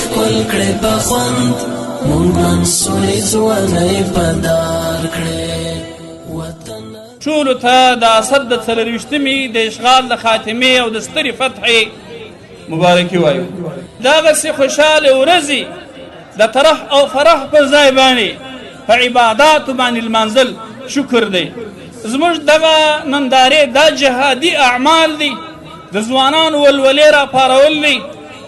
خپل کړې په خوند مونږ منصوري ځوانۍ په دار کړې وطن ټولو ته د اسد د 24مې د اشغال د خاتمې او د سترې فتحې مبارکي وایو. دغسې خوشحاله ورځې د طرح او فرح پر ځای باندې په عباداتو باندې لمانځل شکر دی. زموږ دغه نندارې دا جهادي اعمال دي، د ځوانانو ولولې راپارول دي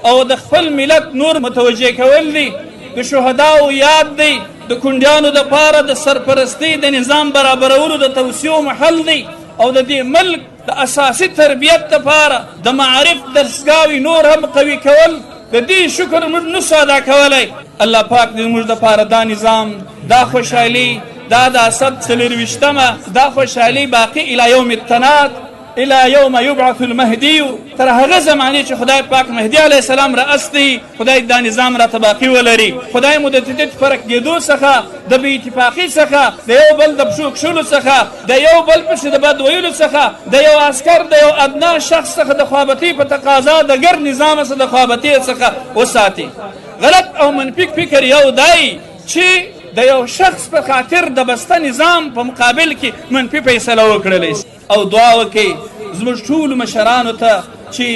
او د خپل ملت نور متوجه کول دي، د شهداو یاد دی، د کونډیانو دپاره د سرپرستۍ د نظام برابرولو د توسیو محل دی او د دې ملک د اساسي تربیت دپاره د معارف درسګاوې نور هم قوي کول. د دې شکر موږ نسو ادا کولی. الله پاک دې زموږ دپاره دا نظام، دا خوشحالي، دا د اسد 24مه دا خوشحالي باقي الی یوم التناد، الى یوم یبعث المهدی، تر هغه زمانې چې خدای پاک مهدی علیه السلام رأس دی. خدای دا نظام را باقي ولري. خدای مو د تدید فرق کېدو څخه، د بې اتفاقي څخه، د یو بل د پښو کښلو څخه، د یو بل پسې د بد ویلو څخه، د یو عسکر د یو ادنا شخص څخه د خوابتۍ په تقاضا د ګر نظام څخه د خوابتۍ څخه وساتي. غلط او منفي فکر یو دی چې د یو شخص په خاطر د بسته نظام په مقابل کې منفي فیصله وکړلی شي. او دعا وکړئ زموږ ټولو مشرانو ته چې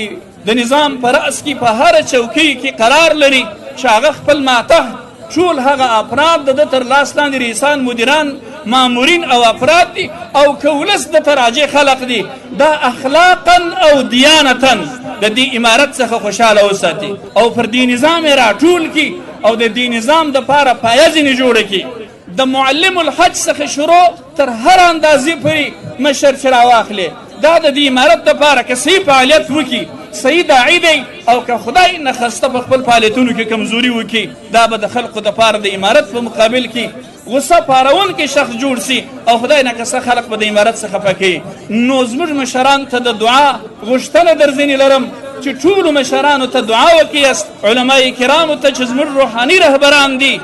د نظام په رأس کې په هره چوکۍ کې قرار لري چې هغه خپل ماتحت ټول هغه افراد د ده تر لاس لاندې رئیسان، مدیران، مامورین او افراد دي او که ولس د تراجع خلق دي، دا اخلاقا او دیانتا د دې امارت څخه خوشحاله وساتي او پر دې نظام یې راټول کړي او د دې نظام دپاره پایه ځینې جوړه کړي. د معلم الحج څخه شروع تر هر اندازې پورې مشر چې راواخلې، دا د دې امارت دپاره که صحیح فعالیت وکړي، صحیح داعي دی، او که خدای نخسته په خپل فعالیتونو کې کمزوري وکړي، دا به د خلقو دپاره د امارت په مقابل کې غصه پارونکی شخص جوړ سي او خدای ناکسه خلق به د امارت څخه پکې. نو زموږ مشران ته د دعا غوښتنه در ځینې لرم چې ټولو مشرانو ته دعا وکړئ، علمای کرامو ته چې زموږ روحاني رهبران دي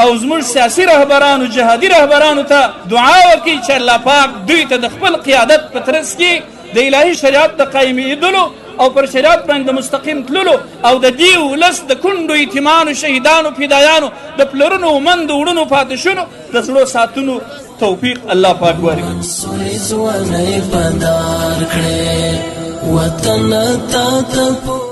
او زموږ سیاسي رهبرانو، جهادي رهبرانو ته دعا وکړي چې الله پاک دوی ته د خپل قیادت په ترڅ کې د الهي شریعت د قایمېدلو او پر شریعت باندې د مستقیم تللو او د دې ولس د کونډو یتیمانو، شهیدانو، فدایانو، د پلرونو، مندو، وړونو، پاتې شونو د زړو ساتنو توفیق الله پاک ورکړي. منصوري ځوانۍ په دار کړې وطن تا ته